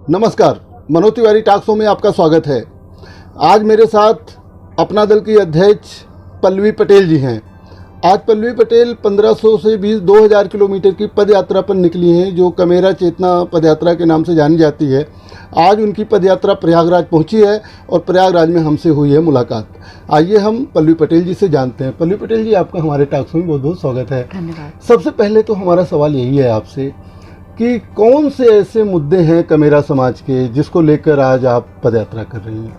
नमस्कार, Manoj Tiwari talk show में आपका स्वागत है। आज मेरे साथ अपना दल की अध्यक्ष पल्लवी पटेल जी हैं। आज पल्लवी पटेल 1500 से 2000 किलोमीटर की पद यात्रा पर निकली हैं, जो कमेरा चेतना पद यात्रा के नाम से जानी जाती है। आज उनकी पद यात्रा प्रयागराज पहुंची है और प्रयागराज में हमसे हुई है मुलाकात। आइए हम पल्लवी पटेल जी से जानते हैं। पल्लवी पटेल जी, आपका हमारे टॉक शो में बहुत बहुत स्वागत है। धन्यवाद। सबसे पहले तो हमारा सवाल यही है आपसे कि कौन से ऐसे मुद्दे हैं कमेरा समाज के जिसको लेकर आज आप पदयात्रा कर रही हैं?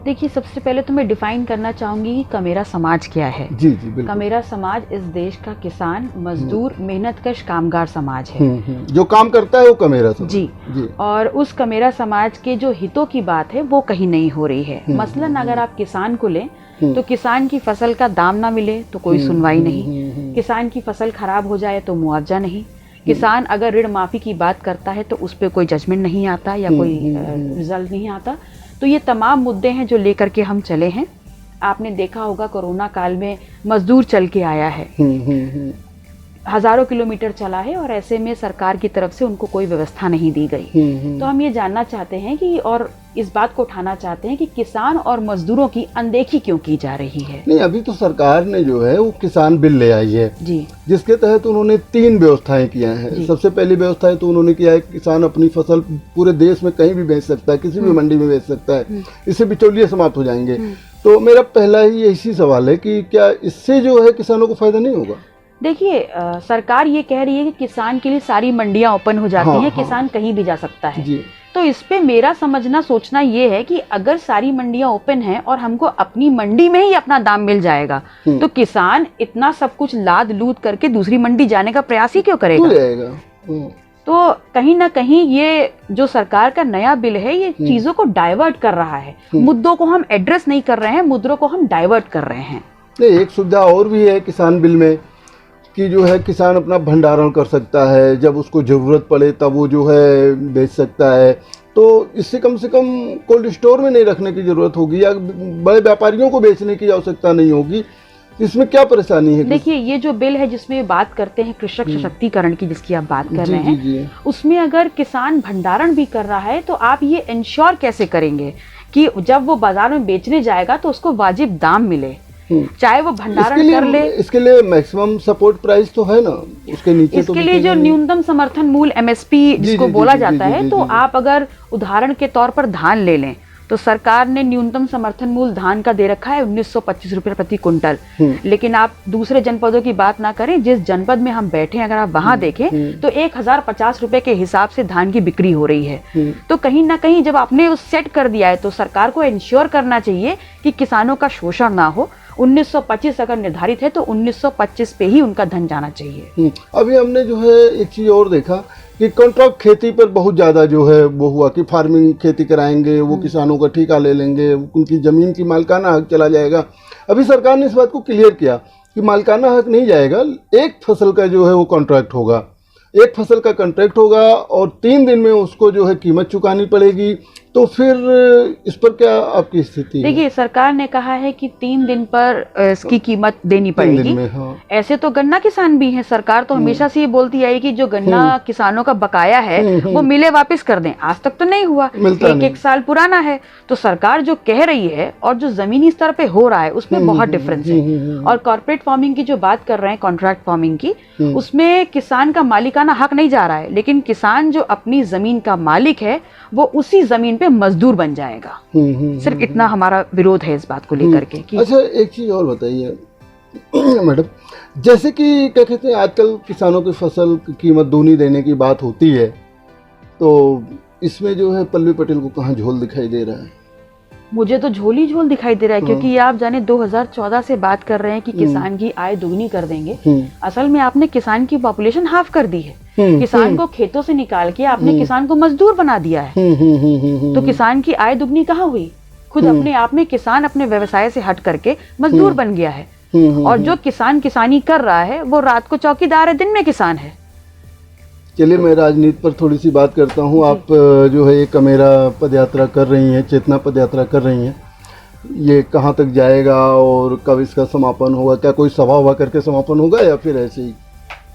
देखिए, सबसे पहले तो मैं डिफाइन करना चाहूंगी कि कमेरा समाज क्या है। जी जी बिल्कुल। कमेरा समाज इस देश का किसान, मजदूर, मेहनतकश, कामगार समाज है। जो काम करता है वो कमेरा समाज। जी। और उस कमेरा समाज के जो हितों की बात है वो कहीं नहीं हो रही है। मसलन अगर आप किसान को लें तो किसान की फसल का दाम ना मिले तो कोई सुनवाई नहीं, किसान की फसल खराब हो जाए तो मुआवजा नहीं, किसान अगर ऋण माफी की बात करता है तो उस पर कोई जजमेंट नहीं आता या कोई रिजल्ट नहीं आता। तो ये तमाम मुद्दे हैं जो लेकर के हम चले हैं। आपने देखा होगा कोरोना काल में मजदूर चल के आया है, हजारों किलोमीटर चला है और ऐसे में सरकार की तरफ से उनको कोई व्यवस्था नहीं दी गई। तो हम ये जानना चाहते हैं कि और इस बात को उठाना चाहते हैं कि किसान और मजदूरों की अनदेखी क्यों की जा रही है। नहीं, अभी तो सरकार ने जो है वो किसान बिल ले आई है जी, जिसके जिसके तहत उन्होंने 3 व्यवस्थाएं किया है। सबसे पहली व्यवस्था तो उन्होंने किया है किसान अपनी फसल पूरे देश में कहीं भी बेच सकता है, किसी भी मंडी में बेच सकता है। इससे बिचौलिए समाप्त हो जाएंगे। तो मेरा पहला ही यही सवाल है कि क्या इससे जो है किसानों को फायदा नहीं होगा? देखिए, सरकार ये कह रही है कि किसान के लिए सारी मंडियां ओपन हो जाती हैं, किसान कहीं भी जा सकता है। जी। तो इस पे मेरा समझना सोचना ये है कि अगर सारी मंडियां ओपन हैं और हमको अपनी मंडी में ही अपना दाम मिल जाएगा तो किसान इतना सब कुछ लाद लूद करके दूसरी मंडी जाने का प्रयास ही क्यों करेगा? तो कहीं ना कहीं ये जो सरकार का नया बिल है ये चीजों को डाइवर्ट कर रहा है। मुद्दों को हम एड्रेस नहीं कर रहे हैं, मुद्दों को हम डाइवर्ट कर रहे हैं। एक सुविधा और भी है किसान बिल में कि जो है किसान अपना भंडारण कर सकता है, जब उसको ज़रूरत पड़े तब वो जो है बेच सकता है। तो इससे कम से कम कोल्ड स्टोर में नहीं रखने की ज़रूरत होगी या बड़े व्यापारियों को बेचने की आवश्यकता नहीं होगी। इसमें क्या परेशानी है? देखिए, ये जो बिल है जिसमें बात करते हैं कृषक सशक्तिकरण की, जिसकी आप बात कर रहे हैं, उसमें अगर किसान भंडारण भी कर रहा है तो आप ये इंश्योर कैसे करेंगे कि जब वो बाजार में बेचने जाएगा तो उसको वाजिब दाम मिले, चाहे वो भंडारण कर ले। इसके लिए मैक्सिमम सपोर्ट प्राइस तो है ना, उसके नीचे इसके लिए जो न्यूनतम समर्थन मूल्य MSP जिसको बोला जाता है, तो आप अगर उदाहरण के तौर पर धान ले लें तो सरकार ने न्यूनतम समर्थन मूल्य धान का दे रखा है 1925 रुपये प्रति कुंटल। लेकिन आप दूसरे जनपदों की बात ना करें, जिस जनपद में हम बैठे हैं अगर आप वहां देखें तो 1050 रुपए के हिसाब से धान की बिक्री हो रही है। तो कहीं ना कहीं जब आपने उस सेट कर दिया है तो सरकार को इंश्योर करना चाहिए कि किसानों का शोषण ना हो। 1925 अगर निर्धारित है तो 1925 पे ही उनका धन जाना चाहिए। अभी हमने जो है एक चीज और देखा कि कॉन्ट्रैक्ट खेती पर बहुत ज़्यादा जो है वो हुआ कि फार्मिंग खेती कराएंगे, वो किसानों का ठेका ले लेंगे, उनकी ज़मीन की मालिकाना हक चला जाएगा। अभी सरकार ने इस बात को क्लियर किया कि मालिकाना हक नहीं जाएगा, एक फसल का जो है वो कॉन्ट्रैक्ट होगा, एक फसल का कॉन्ट्रैक्ट होगा और 3 दिन में उसको जो है कीमत चुकानी पड़ेगी। तो फिर इस पर क्या आपकी स्थिति है? देखिए, सरकार ने कहा है कि 3 दिन पर इसकी कीमत देनी पड़ेगी। ऐसे तो गन्ना किसान भी हैं, सरकार तो हमेशा से ये बोलती आई कि जो गन्ना किसानों का बकाया है वो मिले वापस कर दें। आज तक तो नहीं हुआ, एक साल पुराना है। तो सरकार जो कह रही है और जो जमीनी स्तर पे हो रहा है उसमें बहुत डिफरेंस है। और कॉर्पोरेट फार्मिंग की जो बात कर रहे हैं, कॉन्ट्रैक्ट फार्मिंग की, उसमें किसान का मालिकाना हक नहीं जा रहा है, लेकिन किसान जो अपनी जमीन का मालिक है वो उसी जमीन पे मजदूर बन जाएगा। सिर्फ इतना हमारा विरोध है इस बात को लेकर के कि अच्छा, एक चीज और बताइए मैडम, जैसे कि क्या कहते हैं आजकल किसानों की फसल की कीमत दूनी देने की बात होती है, तो इसमें जो है पल्लवी पटेल को कहाँ झोल दिखाई दे रहा है? मुझे तो झोल ही झोल दिखाई दे रहा है, क्योंकि ये आप जाने 2014 से बात कर रहे हैं कि किसान की आय दुगनी कर देंगे। असल में आपने किसान की पॉपुलेशन हाफ कर दी है। किसान को खेतों से निकाल के आपने किसान को मजदूर बना दिया है। तो किसान की आय दुगनी कहाँ हुई? खुद अपने आप में किसान अपने व्यवसाय से हट करके मजदूर बन गया है। और जो किसान किसानी कर रहा है वो रात को चौकीदार है, दिन में किसान है। चलिए, मैं राजनीति पर थोड़ी सी बात करता हूँ। आप जो है ये कमेरा पदयात्रा कर रही हैं, चेतना पदयात्रा कर रही हैं, ये कहाँ तक जाएगा और कब इसका समापन होगा? क्या कोई सभा हुआ करके समापन होगा या फिर ऐसे ही?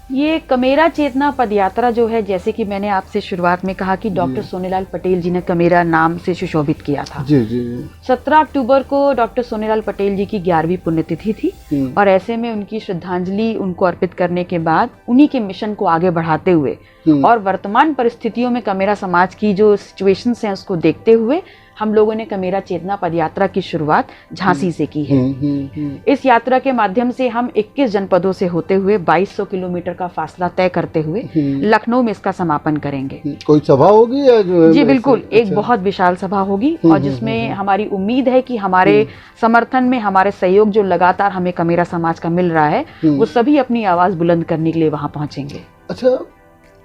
ये कमेरा चेतना पदयात्रा जो है, जैसे कि मैंने आपसे शुरुआत में कहा कि डॉक्टर सोनेलाल पटेल जी ने कमेरा नाम से सुशोभित किया था। जी जी जी। 17 अक्टूबर को डॉक्टर सोनेलाल पटेल जी की 11वीं पुण्यतिथि थी और ऐसे में उनकी श्रद्धांजलि उनको अर्पित करने के बाद उन्हीं के मिशन को आगे बढ़ाते हुए और वर्तमान परिस्थितियों में कमेरा समाज की जो सिचुएशंस हैं उसको देखते हुए हम लोगों ने कमेरा चेतना पदयात्रा की शुरुआत झांसी से की है। इस यात्रा के माध्यम से हम 21 जनपदों से होते हुए 2200 किलोमीटर का फासला तय करते हुए लखनऊ में इसका समापन करेंगे। कोई सभा होगी या जो जी बिल्कुल, एक बहुत विशाल सभा होगी और जिसमें हमारी उम्मीद है कि हमारे समर्थन में हमारे सहयोग जो लगातार हमें कमेरा समाज का मिल रहा है वो सभी अपनी आवाज बुलंद करने के लिए वहां पहुंचेंगे। अच्छा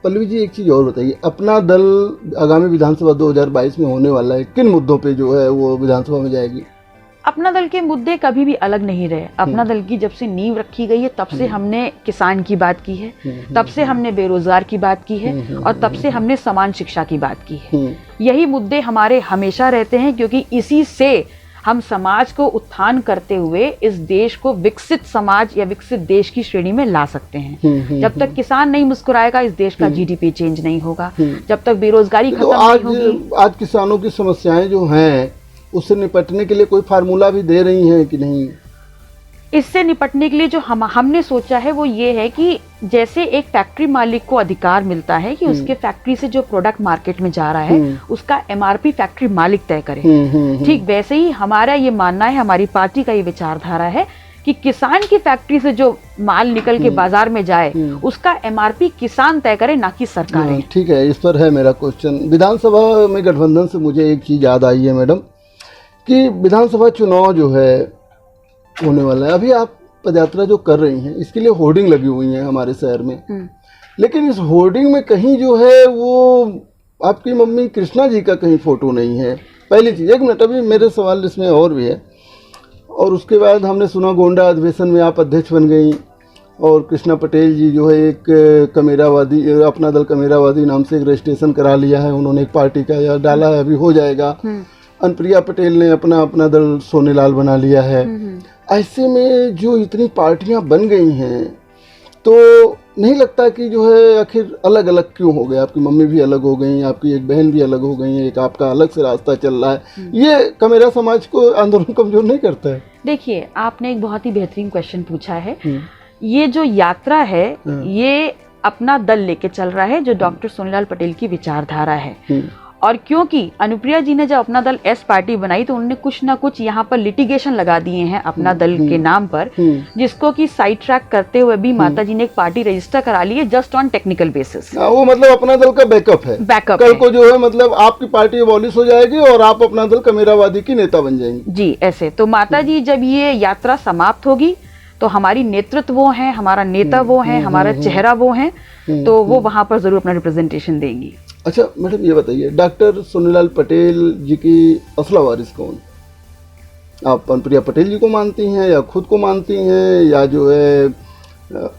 पल्लवी जी, एक चीज़ और बताइए, अपना दल आगामी विधानसभा 2022 में होने वाला है, किन मुद्दों पे जो है वो विधानसभा में जाएगी? अपना दल के मुद्दे कभी भी अलग नहीं रहे। अपना दल की जब से नींव रखी गई है तब से हमने किसान की बात की है, तब से हमने बेरोजगार की बात की है और तब से हमने समान शिक्षा की बात की है। यही मुद्दे हमारे हमेशा रहते हैं क्योंकि इसी से हम समाज को उत्थान करते हुए इस देश को विकसित समाज या विकसित देश की श्रेणी में ला सकते हैं। जब तक किसान नहीं मुस्कुराएगा इस देश का जीडीपी चेंज नहीं होगा, जब तक बेरोजगारी खत्म नहीं होगी। आज किसानों की समस्याएं जो हैं उससे निपटने के लिए कोई फार्मूला भी दे रही हैं कि नहीं? इससे निपटने के लिए जो हमने सोचा है वो ये है कि जैसे एक फैक्ट्री मालिक को अधिकार मिलता है कि उसके फैक्ट्री से जो प्रोडक्ट मार्केट में जा रहा है उसका एमआरपी फैक्ट्री मालिक तय करे, ठीक वैसे ही हमारा ये मानना है, हमारी पार्टी का ये विचारधारा है कि किसान की फैक्ट्री से जो माल निकल के बाजार में जाए उसका एमआरपी किसान तय करे, ना कि सरकार। ठीक है, इस पर है मेरा क्वेश्चन। विधानसभा में गठबंधन से मुझे एक चीज याद आई है मैडम कि विधानसभा चुनाव जो है होने वाला है। अभी आप पदयात्रा जो कर रही हैं इसके लिए होर्डिंग लगी हुई हैं हमारे शहर में, लेकिन इस होर्डिंग में कहीं जो है वो आपकी मम्मी कृष्णा जी का कहीं फोटो नहीं है। पहली चीज़, एक मिनट, अभी मेरे सवाल इसमें और भी है। और उसके बाद हमने सुना गोंडा अधिवेशन में आप अध्यक्ष बन गई और कृष्णा पटेल जी जो है एक कमेरावादी, अपना दल कमेरावादी नाम से एक रजिस्ट्रेशन करा लिया है उन्होंने, एक पार्टी का या डाला है, अभी हो जाएगा। अनुप्रिया पटेल ने अपना दल सोनेलाल बना लिया है। ऐसे में जो इतनी पार्टियां बन गई हैं तो नहीं लगता कि जो है आखिर अलग अलग क्यों हो गए? आपकी मम्मी भी अलग हो गई, आपकी एक बहन भी अलग हो गई है, एक आपका अलग से रास्ता चल रहा है। ये कमेरा समाज को आंदोलन कमजोर नहीं करता है? देखिए, आपने एक बहुत ही बेहतरीन क्वेश्चन पूछा है। ये जो यात्रा है ये अपना दल लेके चल रहा है जो डॉक्टर सोनेलाल पटेल की विचारधारा है। और क्योंकि अनुप्रिया जी ने जब अपना दल एस पार्टी बनाई तो उन्होंने कुछ ना कुछ यहाँ पर लिटिगेशन लगा दिए हैं अपना दल के नाम पर, जिसको कि साइड ट्रैक करते हुए भी माता जी ने एक पार्टी रजिस्टर करा ली है जस्ट ऑन टेक्निकल बेसिस। वो मतलब अपना दल का बैकअप है। कल को जो है मतलब आपकी पार्टी एबॉलिश हो जाएगी और आप अपना दल कमेरावादी की नेता बन जाएंगे। जी ऐसे तो माता जी जब ये यात्रा समाप्त होगी तो हमारी नेतृत्व वो है, हमारा नेता वो है, हमारा चेहरा वो है, तो वो वहां पर जरूर अपना रिप्रेजेंटेशन देंगी। अच्छा मैडम, ये बताइए डॉक्टर सोनेलाल पटेल जी की असला वारिस कौन? आप अनुप्रिया पटेल जी को मानती हैं या खुद को मानती हैं या जो है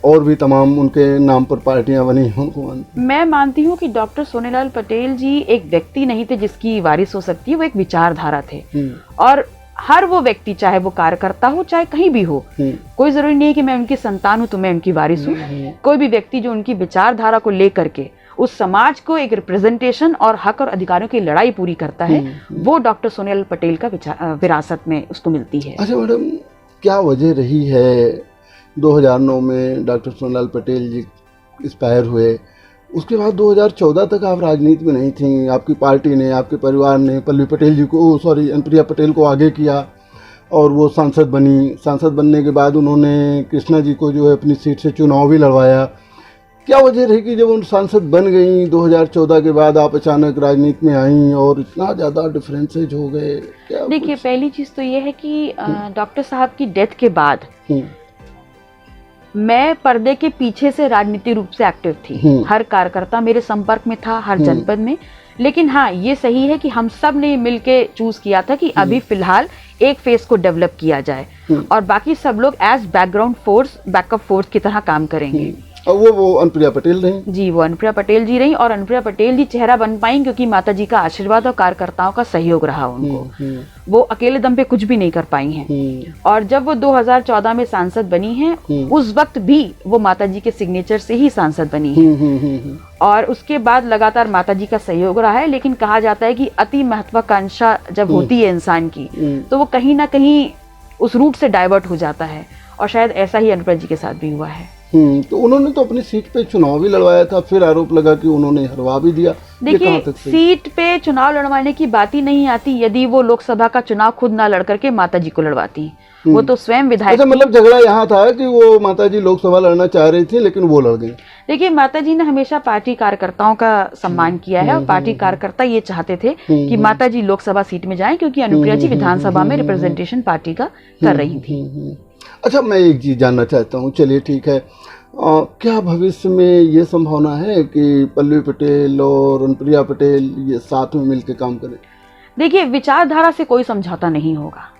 और भी तमाम उनके नाम पर पार्टियां बनी हैं उनको मानती हैं? मैं मानती हूँ कि डॉक्टर सोनेलाल पटेल जी एक व्यक्ति नहीं थे जिसकी वारिस हो सकती है, वो एक विचारधारा थे। और हर वो व्यक्ति, चाहे वो कार्यकर्ता हो चाहे कहीं भी हो, कोई जरूरी नहीं है कि मैं उनकी संतान हूं तो मैं उनकी वारिस हूं। कोई भी व्यक्ति जो उनकी विचारधारा को लेकर के उस समाज को एक रिप्रेजेंटेशन और हक और अधिकारों की लड़ाई पूरी करता है, वो डॉक्टर सोनेलाल पटेल का विरासत में उसको मिलती है। अच्छा मैडम, क्या वजह रही है 2009 में डॉक्टर सोनेलाल पटेल जी एक्सपायर हुए, उसके बाद 2014 तक आप राजनीति में नहीं थी, आपकी पार्टी ने, आपके परिवार ने पल्लवी पटेल जी को, अनुप्रिया पटेल को आगे किया और वो सांसद बनी। सांसद बनने के बाद उन्होंने कृष्णा जी को जो है अपनी सीट से चुनाव भी लड़वाया। क्या वजह रही कि जब उन सांसद बन गई 2014 के बाद आप अचानक राजनीति में आई और इतना ज़्यादा डिफरेंसेज हो गए? देखिए, पहली चीज़ तो ये है कि डॉक्टर साहब की डेथ के बाद मैं पर्दे के पीछे से राजनीतिक रूप से एक्टिव थी। हर कार्यकर्ता मेरे संपर्क में था, हर जनपद में। लेकिन हाँ, ये सही है कि हम सब ने मिलके चूज किया था कि अभी फिलहाल एक फेस को डेवलप किया जाए और बाकी सब लोग as background force, backup force की तरह काम करेंगे। और वो अनुप्रिया पटेल रही। जी, वो अनुप्रिया पटेल जी रही, और अनुप्रिया पटेल जी चेहरा बन पाई क्योंकि माता जी का आशीर्वाद और कार्यकर्ताओं का सहयोग रहा उनको। वो अकेले दम पे कुछ भी नहीं कर पाई हैं। और जब वो 2014 में सांसद बनी हैं, उस वक्त भी वो माता जी के सिग्नेचर से ही सांसद बनी हैं। और उसके बाद लगातार माता जी का सहयोग रहा है। लेकिन कहा जाता है कि अति महत्वाकांक्षा जब होती है इंसान की, तो वो कहीं ना कहीं उस रूट से डाइवर्ट हो जाता है, और शायद ऐसा ही अनुप्रिया जी के साथ भी हुआ है। तो उन्होंने तो अपनी सीट पे चुनाव भी लड़वाया था, फिर आरोप लगा कि उन्होंने हरवा भी दिया। देखिए, सीट पे चुनाव लड़वाने की बात ही नहीं आती यदि वो लोकसभा का चुनाव खुद ना लड़ करके माता जी को लड़वाती। वो तो स्वयं विधायक। अच्छा, मतलब झगड़ा यहाँ था कि वो माता जी लोकसभा लड़ना चाह रही थी लेकिन वो लड़ गई। देखिए, माता जी ने हमेशा पार्टी कार्यकर्ताओं का सम्मान किया है, और पार्टी कार्यकर्ता ये चाहते थे कि माता जी लोकसभा सीट में जाएं, क्योंकि अनुप्रिया जी विधानसभा में रिप्रेजेंटेशन पार्टी का कर रही थी। अच्छा, मैं एक चीज जानना चाहता हूँ, चलिए ठीक है, क्या भविष्य में ये संभावना है कि पल्लवी पटेल और अनुप्रिया पटेल ये साथ में मिलकर काम करें? देखिए, विचारधारा से कोई समझौता नहीं होगा,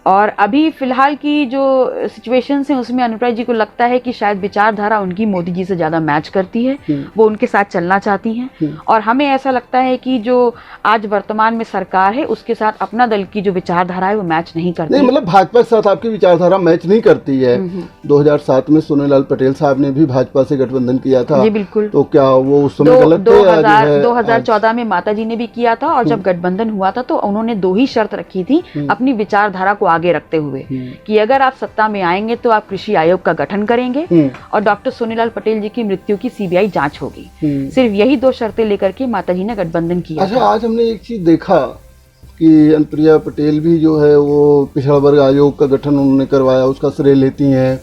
और अभी फिलहाल की जो सिचुएशंस हैं उसमें अनुप्रिया जी को लगता है कि शायद विचारधारा उनकी मोदी जी से ज़्यादा मैच करती है, वो उनके साथ चलना चाहती हैं। और हमें ऐसा लगता है कि जो आज वर्तमान में सरकार है उसके साथ अपना दल की जो विचारधारा है वो मैच नहीं करती। नहीं, मतलब भाजपा के साथ आपकी विचारधारा मैच नहीं करती है। 2007 में सोनेलाल पटेल साहब ने भी भाजपा से गठबंधन किया था। जी बिल्कुल। तो क्या वो उस समय गलत थे? 2014 में माता जी ने भी किया था, और जब गठबंधन हुआ था तो उन्होंने 2 ही शर्त रखी थी अपनी विचारधारा को आगे रखते हुए, कि अगर आप सत्ता में आएंगे तो आप कृषि आयोग का गठन करेंगे, और डॉक्टर सोनेलाल पटेल जी की मृत्यु की सीबीआई जांच होगी। सिर्फ यही 2 शर्तें लेकर के माता जी ने गठबंधन किया। अच्छा, आज हमने एक चीज देखा कि अनुप्रिया पटेल भी जो है वो पिछड़ा वर्ग आयोग का गठन उन्होंने करवाया, उसका श्रेय लेती हैं।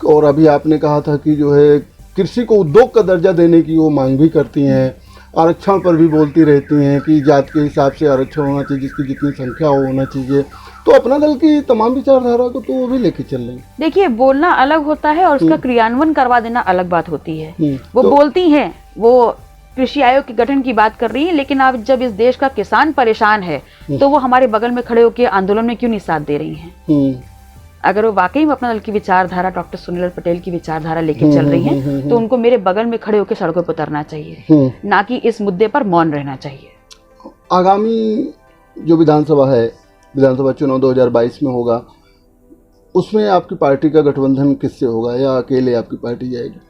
और अभी आपने कहा था कि जो है कृषि को उद्योग का दर्जा देने की वो मांग भी करती हैं। आरक्षण पर भी बोलती रहती हैं कि जात के हिसाब से आरक्षण होना चाहिए, जिसकी जितनी संख्या हो होना चाहिए। तो अपना दल की तमाम विचारधारा को तो वो भी लेके चल रही है। देखिए, बोलना अलग होता है और उसका क्रियान्वयन करवा देना अलग बात होती है। वो बोलती हैं, वो कृषि आयोग के गठन की बात कर रही है, लेकिन अब जब इस देश का किसान परेशान है तो वो हमारे बगल में खड़े होकर आंदोलन में क्यों नहीं साथ दे रही हैं? अगर वो वाकई में अपना दल की विचारधारा डॉक्टर सोनेलाल पटेल की विचारधारा लेके चल रही हैं, तो उनको मेरे बगल में खड़े होकर सड़कों पर उतरना चाहिए, ना कि इस मुद्दे पर मौन रहना चाहिए। आगामी जो विधानसभा है, विधानसभा चुनाव 2022 में होगा, उसमें आपकी पार्टी का गठबंधन किससे होगा या अकेले आपकी पार्टी जाएगी?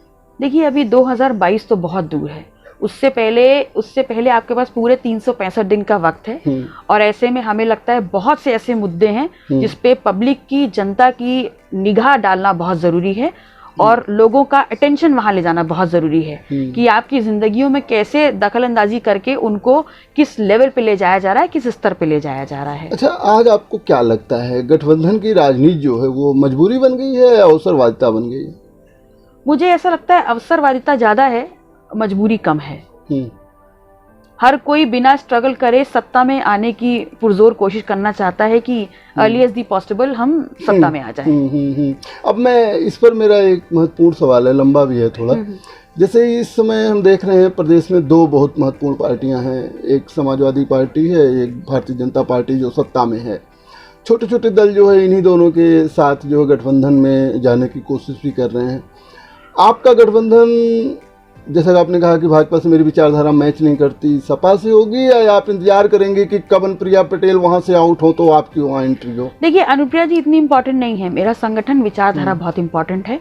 देखिए, अभी 2022 तो बहुत दूर है। उससे पहले आपके पास पूरे 365 दिन का वक्त है, और ऐसे में हमें लगता है बहुत से ऐसे मुद्दे हैं जिसपे पब्लिक की, जनता की निगाह डालना बहुत जरूरी है, और लोगों का अटेंशन वहां ले जाना बहुत जरूरी है कि आपकी जिंदगियों में कैसे दखल अंदाजी करके उनको किस लेवल पे ले जाया जा रहा है, किस स्तर पे ले जाया जा रहा है। अच्छा, आज आपको क्या लगता है, गठबंधन की राजनीति जो है वो मजबूरी बन गई है या अवसरवादिता बन गई है? मुझे ऐसा लगता है अवसरवादिता ज्यादा है, मजबूरी कम है। हर कोई बिना स्ट्रगल करे सत्ता में आने की पुरजोर कोशिश करना चाहता है कि अर्ली एज दी पॉसिबल हम सत्ता में आ जाएं। अब मैं इस पर मेरा एक महत्वपूर्ण सवाल है, लंबा भी है थोड़ा। जैसे इस समय हम देख रहे हैं प्रदेश में 2 बहुत महत्वपूर्ण पार्टियां हैं, एक समाजवादी पार्टी है, एक भारतीय जनता पार्टी जो सत्ता में है। छोटे छोटे दल जो है इन्हीं दोनों के साथ जो गठबंधन में जाने की कोशिश भी कर रहे हैं। आपका गठबंधन, जैसा आपने कहा कि भाजपा से मेरी विचारधारा मैच नहीं करती, सपा से होगी या आप इंतजार करेंगे कि कब अनुप्रिया पटेल वहां से आउट हो तो आपकी वहां एंट्री हो? देखिए, अनुप्रिया जी इतनी इम्पोर्टेंट नहीं है, मेरा संगठन विचारधारा बहुत इम्पोर्टेंट है।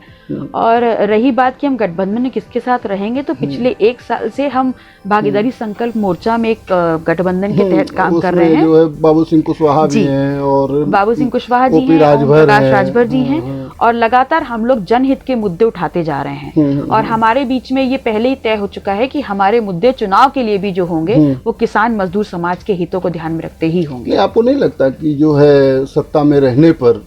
और रही बात कि हम गठबंधन में किसके साथ रहेंगे, तो पिछले 1 साल से हम भागीदारी संकल्प मोर्चा में एक गठबंधन के तहत काम कर रहे हैं। जो है बाबू सिंह कुशवाहा भी हैं, और बाबू सिंह कुशवाहा जी हैं, प्रकाश राजभर जी हैं, और लगातार हम लोग जनहित के मुद्दे उठाते जा रहे हैं। और हमारे बीच में ये पहले ही तय हो चुका है कि हमारे मुद्दे चुनाव के लिए भी जो होंगे वो किसान मजदूर समाज के हितों को ध्यान में रखते ही होंगे। आपको नहीं लगता कि जो है सत्ता में रहने पर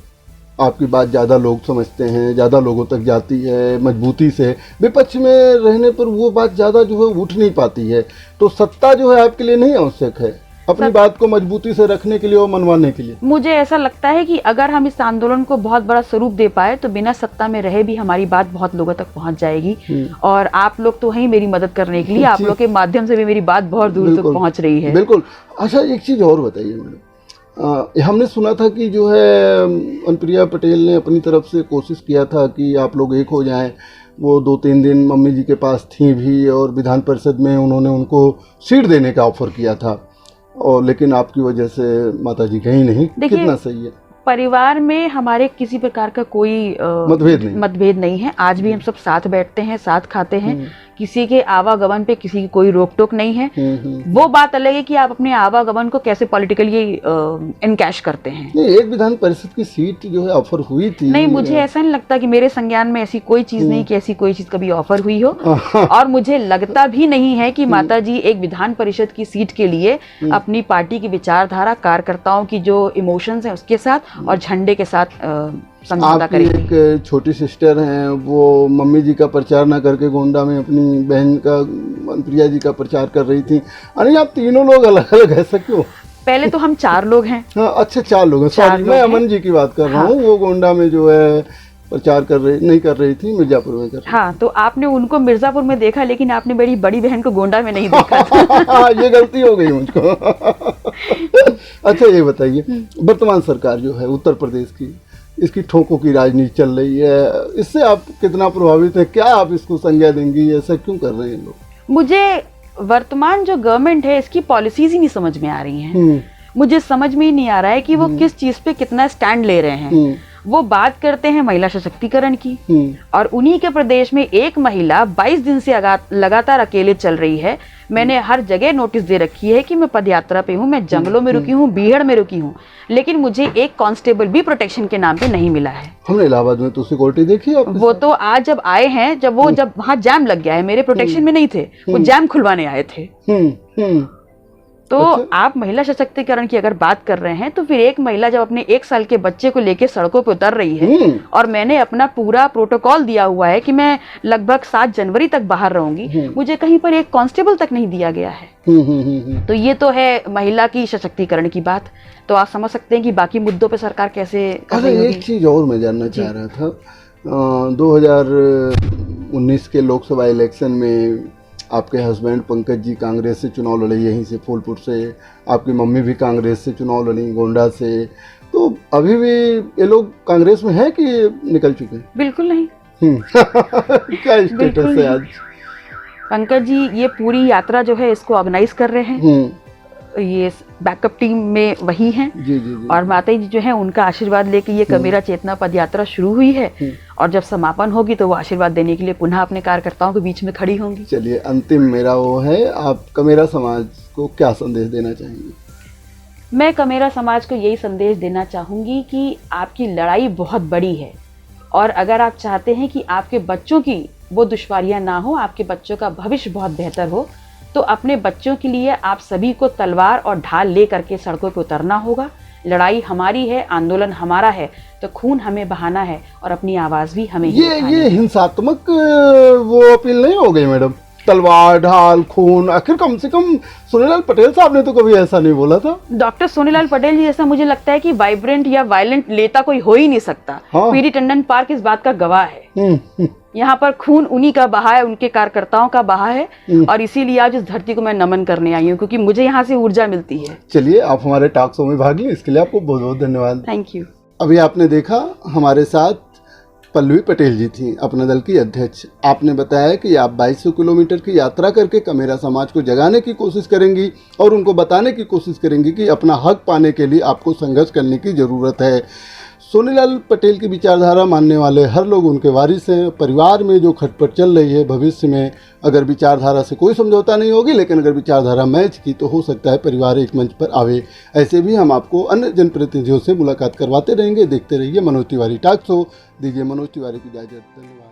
आपकी बात ज़्यादा लोग समझते हैं, ज़्यादा लोगों तक जाती है मजबूती से? विपक्ष में रहने पर वो बात ज़्यादा जो है उठ नहीं पाती है। तो सत्ता जो है आपके लिए नहीं आवश्यक है अपनी बात को मजबूती से रखने के लिए और मनवाने के लिए? मुझे ऐसा लगता है कि अगर हम इस आंदोलन को बहुत बड़ा स्वरूप दे पाए तो बिना सत्ता में रहे भी हमारी बात बहुत लोगों तक पहुंच जाएगी। और आप लोग तो हैं मेरी मदद करने के लिए, आप लोग के माध्यम से भी मेरी बात बहुत दूर तक पहुंच रही है। बिल्कुल। अच्छा, एक चीज और बताइए मैडम, हमने सुना था कि जो है अनुप्रिया पटेल ने अपनी तरफ से कोशिश किया था कि आप लोग एक हो जाएं, वो 2-3 दिन मम्मी जी के पास थी भी और विधान परिषद में उन्होंने उनको सीट देने का ऑफर किया था, और लेकिन आपकी वजह से माता जी गई नहीं। कितना सही है? परिवार में हमारे किसी प्रकार का कोई मतभेद नहीं है। आज भी हम सब साथ बैठते हैं, साथ खाते हैं, किसी के आवागमन पे किसी की कोई रोक टोक नहीं है। वो बात अलग है कि आप अपने आवागमन को कैसे पॉलिटिकली इनकैश करते हैं। नहीं, एक विधान परिषद की सीट जो है ऑफर हुई थी। नहीं, मुझे ऐसा नहीं लगता कि मेरे संज्ञान में ऐसी कोई चीज नहीं कि ऐसी कोई चीज कभी ऑफर हुई हो। और मुझे लगता भी नहीं है कि माता जी एक विधान परिषद की सीट के लिए अपनी पार्टी की विचारधारा, कार्यकर्ताओं की जो इमोशंस हैं उसके साथ और झंडे के साथ समझौता करेंगी। एक छोटी सिस्टर हैं, वो मम्मी जी का प्रचार ना करके गोंडा में अपनी बहन का, प्रिया जी का प्रचार कर रही थी। अरे आप तीनों लोग अलग अलग ऐसा क्यों? पहले तो हम 4 लोग हैं। हाँ, अच्छा 4 लोग हैं। सॉरी, मैं अमन जी की बात कर रहा हूँ। वो गोंडा में जो है प्रचार नहीं कर रही थी, मिर्जापुर में कर रही। हाँ, तो आपने उनको मिर्जापुर में देखा, लेकिन आपने मेरी बड़ी बहन को गोंडा में नहीं देखा। ये गलती हो गई मुझको। अच्छा, ये बताइए, वर्तमान सरकार जो है उत्तर प्रदेश की, इसकी ठोकों की राजनीति चल रही है, इससे आप कितना प्रभावित हैं? क्या आप इसको संज्ञा देंगी? ऐसा क्यों कर रहे हैं लोग? मुझे वर्तमान जो गवर्नमेंट है इसकी पॉलिसीज ही नहीं समझ में आ रही हैं। मुझे समझ में ही नहीं आ रहा है कि वो किस चीज पे कितना स्टैंड ले रहे हैं। वो बात करते हैं महिला सशक्तिकरण की, और उन्हीं के प्रदेश में एक महिला 22 दिन से लगातार अकेले चल रही है। मैंने हर जगह नोटिस दे रखी है कि मैं पदयात्रा पे हूँ, मैं जंगलों में रुकी हूँ, बीहड़ में रुकी हूँ, लेकिन मुझे एक कांस्टेबल भी प्रोटेक्शन के नाम पे नहीं मिला है। हमने इलाहाबाद में तो सिक्योरिटी देखी है। वो तो आज जब आए हैं, जब वहाँ जैम लग गया है, मेरे प्रोटेक्शन में नहीं थे, वो जैम खुलवाने आए थे। तो आप महिला सशक्तिकरण की अगर बात कर रहे हैं, तो फिर एक महिला जब अपने 1 साल के बच्चे को लेकर सड़कों पर उतर रही है, और मैंने अपना पूरा प्रोटोकॉल दिया हुआ है कि मैं लगभग 7 जनवरी तक बाहर रहूंगी, मुझे कहीं पर एक कांस्टेबल तक नहीं दिया गया है। तो ये तो है महिला की सशक्तिकरण की बात। तो आप समझ सकते हैं कि बाकी मुद्दों पे सरकार कैसे कर रही होगी। एक चीज और मैं जानना चाह रहा था, 2019 के लोकसभा इलेक्शन में आपके हस्बैंड पंकज जी कांग्रेस से चुनाव लड़े, यहीं से फूलपुर से। आपकी मम्मी भी कांग्रेस से चुनाव लड़ी, गोंडा से। तो अभी भी ये लोग कांग्रेस में है कि निकल चुके हैं? बिल्कुल नहीं। क्या स्टेटस है आज? पंकज जी ये पूरी यात्रा जो है इसको ऑर्गेनाइज कर रहे हैं, ये बैकअप टीम में वही हैं। जी, जी, जी। और माता जी जो है उनका आशीर्वाद लेके ये कमेरा चेतना पद यात्रा शुरू हुई है, और जब समापन होगी तो वो आशीर्वाद देने के लिए पुनः अपने कार्यकर्ताओं के बीच में खड़ी होंगी। चलिए, अंतिम मेरा वो है, आप कमेरा समाज को क्या संदेश देना चाहेंगे? मैं कमेरा समाज को यही संदेश देना चाहूंगी कि आपकी लड़ाई बहुत बड़ी है, और अगर आप चाहते हैं कि आपके बच्चों की वो दुश्वारियां ना हो, आपके बच्चों का भविष्य बहुत बेहतर हो, तो अपने बच्चों के लिए आप सभी को तलवार और ढाल ले करके सड़कों पर उतरना होगा। लड़ाई हमारी है, आंदोलन हमारा है, तो खून हमें बहाना है और अपनी आवाज भी हमें ये हिंसात्मक वो अपील नहीं हो गई मैडम? तलवार, ढाल, खून, आखिर कम से कम सोनीलाल पटेल साहब ने तो कभी ऐसा नहीं बोला था। डॉक्टर सोनीलाल पटेल जी जैसा मुझे लगता है कि वाइब्रेंट या वायलेंट नेता कोई हो ही नहीं सकता। हाँ। पीडी टंडन पार्क इस बात का गवाह है। यहाँ पर खून उन्हीं का बहा है, उनके कार्यकर्ताओं का बहा है, और इसीलिए आज इस धरती को मैं नमन करने आई हूँ, क्योंकि मुझे यहाँ से ऊर्जा मिलती है। चलिए, आप हमारे टॉक शो में भाग लें, इसके लिए आपको बहुत बहुत धन्यवाद। Thank you. अभी आपने देखा हमारे साथ पल्लवी पटेल जी थी, अपने दल की अध्यक्ष। आपने बताया कि आप 2200 किलोमीटर की यात्रा करके कमेरा समाज को जगाने की कोशिश करेंगी और उनको बताने की कोशिश करेंगी कि अपना हक पाने के लिए आपको संघर्ष करने की ज़रूरत है। सोनीलाल पटेल की विचारधारा मानने वाले हर लोग उनके वारिस हैं। परिवार में जो खटपट चल रही है, भविष्य में अगर विचारधारा से कोई समझौता नहीं होगी, लेकिन अगर विचारधारा मैच की तो हो सकता है परिवार एक मंच पर आवे। ऐसे भी हम आपको अन्य जनप्रतिनिधियों से मुलाकात करवाते रहेंगे। देखते रहिए मनोज तिवारी टॉक शो। दीजिए मनोज तिवारी की इजाज़त। धन्यवाद।